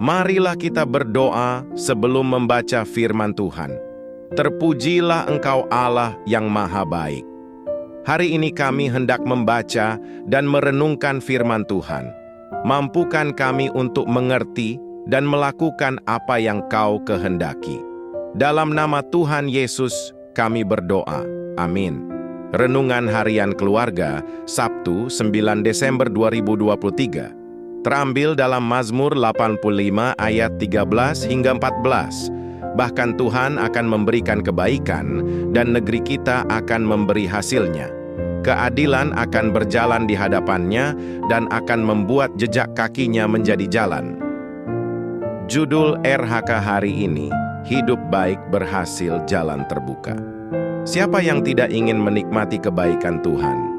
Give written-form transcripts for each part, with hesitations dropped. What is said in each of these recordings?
Marilah kita berdoa sebelum membaca firman Tuhan. Terpujilah Engkau Allah yang Maha Baik. Hari ini kami hendak membaca dan merenungkan firman Tuhan. Mampukan kami untuk mengerti dan melakukan apa yang Kau kehendaki. Dalam nama Tuhan Yesus kami berdoa. Amin. Renungan Harian Keluarga, Sabtu 9 Desember 2023. Terambil dalam Mazmur 85 ayat 13 hingga 14. Bahkan Tuhan akan memberikan kebaikan dan negeri kita akan memberi hasilnya. Keadilan akan berjalan di hadapannya dan akan membuat jejak kakinya menjadi jalan. Judul RHK hari ini, Hidup Baik Berhasil Jalan Terbuka. Siapa yang tidak ingin menikmati kebaikan Tuhan?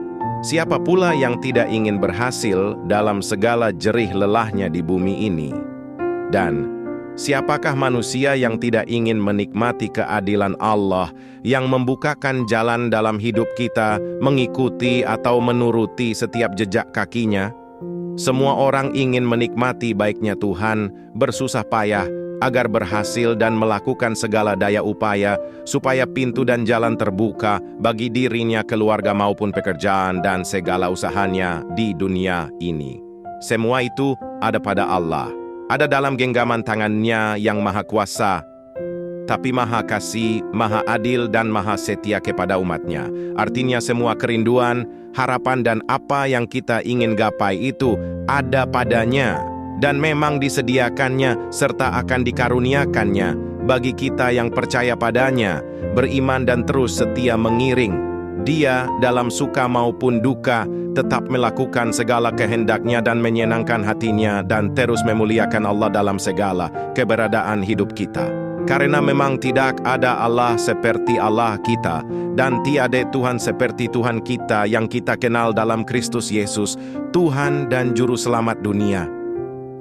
Siapa pula yang tidak ingin berhasil dalam segala jerih lelahnya di bumi ini? Dan siapakah manusia yang tidak ingin menikmati keadilan Allah yang membukakan jalan dalam hidup kita, mengikuti atau menuruti setiap jejak kakinya? Semua orang ingin menikmati baiknya Tuhan, bersusah payah, agar berhasil dan melakukan segala daya upaya supaya pintu dan jalan terbuka bagi dirinya, keluarga maupun pekerjaan dan segala usahanya di dunia ini. Semua itu ada pada Allah, ada dalam genggaman tangannya yang maha kuasa, tapi maha kasih, maha adil dan maha setia kepada umatnya. Artinya semua kerinduan, harapan dan apa yang kita ingin gapai itu ada padanya. Dan memang disediakannya serta akan dikaruniakannya bagi kita yang percaya padanya, beriman dan terus setia mengiring Dia dalam suka maupun duka, tetap melakukan segala kehendaknya dan menyenangkan hatinya dan terus memuliakan Allah dalam segala keberadaan hidup kita. Karena memang tidak ada Allah seperti Allah kita, dan tiada Tuhan seperti Tuhan kita yang kita kenal dalam Kristus Yesus, Tuhan dan Juru Selamat dunia.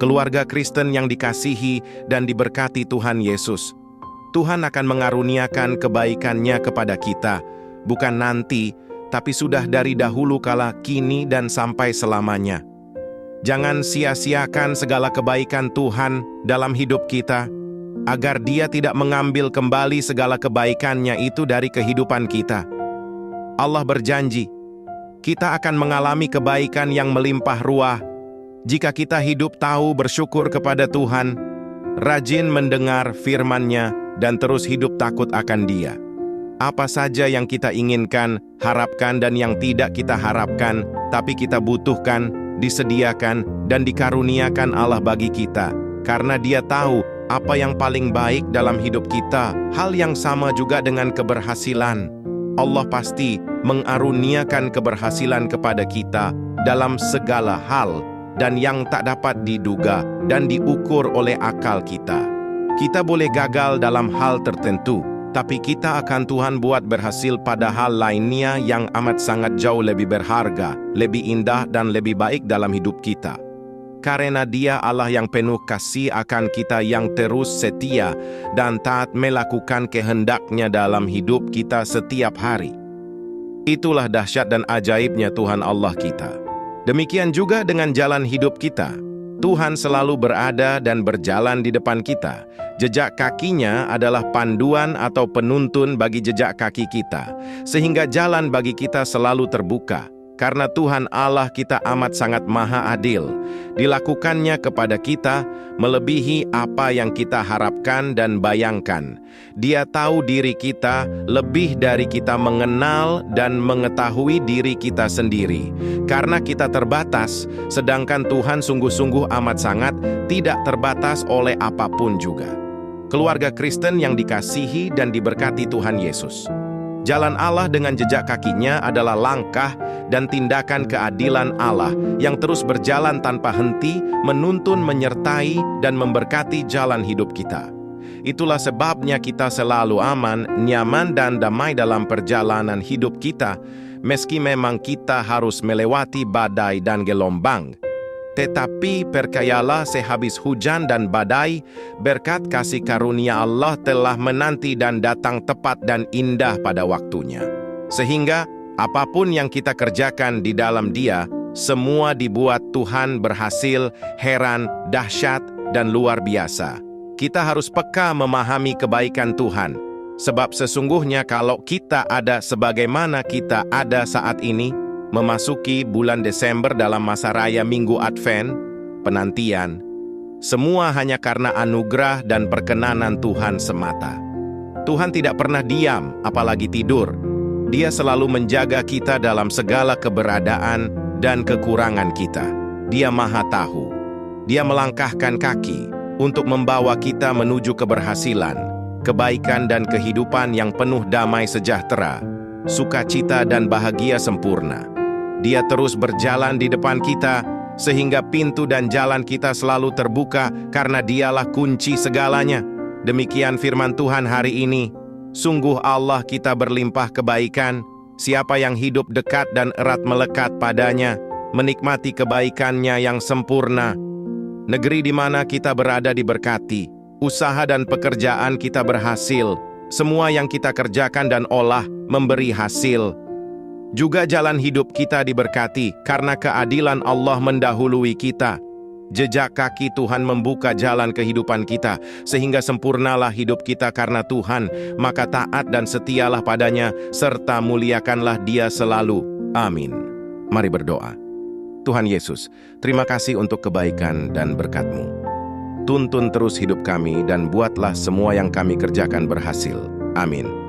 Keluarga Kristen yang dikasihi dan diberkati Tuhan Yesus, Tuhan akan mengaruniakan kebaikan-Nya kepada kita, bukan nanti, tapi sudah dari dahulu kala, kini dan sampai selamanya. Jangan sia-siakan segala kebaikan Tuhan dalam hidup kita, agar Dia tidak mengambil kembali segala kebaikan-Nya itu dari kehidupan kita. Allah berjanji, kita akan mengalami kebaikan yang melimpah ruah, jika kita hidup tahu bersyukur kepada Tuhan, rajin mendengar firman-Nya, dan terus hidup takut akan Dia. Apa saja yang kita inginkan, harapkan dan yang tidak kita harapkan, tapi kita butuhkan, disediakan, dan dikaruniakan Allah bagi kita. Karena Dia tahu apa yang paling baik dalam hidup kita. Hal yang sama juga dengan keberhasilan. Allah pasti mengaruniakan keberhasilan kepada kita dalam segala hal, dan yang tak dapat diduga dan diukur oleh akal kita. Kita boleh gagal dalam hal tertentu, tapi kita akan Tuhan buat berhasil pada hal lainnya yang amat sangat jauh lebih berharga, lebih indah dan lebih baik dalam hidup kita. Karena Dia Allah yang penuh kasih akan kita yang terus setia dan taat melakukan kehendak-Nya dalam hidup kita setiap hari. Itulah dahsyat dan ajaibnya Tuhan Allah kita. Demikian juga dengan jalan hidup kita. Tuhan selalu berada dan berjalan di depan kita. Jejak kakinya adalah panduan atau penuntun bagi jejak kaki kita, sehingga jalan bagi kita selalu terbuka. Karena Tuhan Allah kita amat sangat maha adil. Dilakukannya kepada kita melebihi apa yang kita harapkan dan bayangkan. Dia tahu diri kita lebih dari kita mengenal dan mengetahui diri kita sendiri. Karena kita terbatas, sedangkan Tuhan sungguh-sungguh amat sangat tidak terbatas oleh apapun juga. Keluarga Kristen yang dikasihi dan diberkati Tuhan Yesus, jalan Allah dengan jejak kakinya adalah langkah dan tindakan keadilan Allah yang terus berjalan tanpa henti, menuntun, menyertai, dan memberkati jalan hidup kita. Itulah sebabnya kita selalu aman, nyaman, dan damai dalam perjalanan hidup kita, meski memang kita harus melewati badai dan gelombang. Tetapi percayalah, sehabis hujan dan badai, berkat kasih karunia Allah telah menanti dan datang tepat dan indah pada waktunya. Sehingga apapun yang kita kerjakan di dalam Dia, semua dibuat Tuhan berhasil, heran, dahsyat, dan luar biasa. Kita harus peka memahami kebaikan Tuhan, sebab sesungguhnya kalau kita ada sebagaimana kita ada saat ini, memasuki bulan Desember dalam masa raya Minggu Advent, penantian, semua hanya karena anugerah dan perkenanan Tuhan semata. Tuhan tidak pernah diam, apalagi tidur. Dia selalu menjaga kita dalam segala keberadaan dan kekurangan kita. Dia Maha Tahu. Dia melangkahkan kaki untuk membawa kita menuju keberhasilan, kebaikan dan kehidupan yang penuh damai sejahtera, sukacita dan bahagia sempurna. Dia terus berjalan di depan kita, sehingga pintu dan jalan kita selalu terbuka karena Dialah kunci segalanya. Demikian firman Tuhan hari ini. Sungguh Allah kita berlimpah kebaikan, siapa yang hidup dekat dan erat melekat padanya, menikmati kebaikannya yang sempurna. Negeri di mana kita berada diberkati, usaha dan pekerjaan kita berhasil, semua yang kita kerjakan dan olah memberi hasil. Juga jalan hidup kita diberkati, karena keadilan Allah mendahului kita. Jejak kaki Tuhan membuka jalan kehidupan kita, sehingga sempurnalah hidup kita karena Tuhan, maka taat dan setialah padanya, serta muliakanlah Dia selalu. Amin. Mari berdoa. Tuhan Yesus, terima kasih untuk kebaikan dan berkat-Mu. Tuntun terus hidup kami dan buatlah semua yang kami kerjakan berhasil. Amin.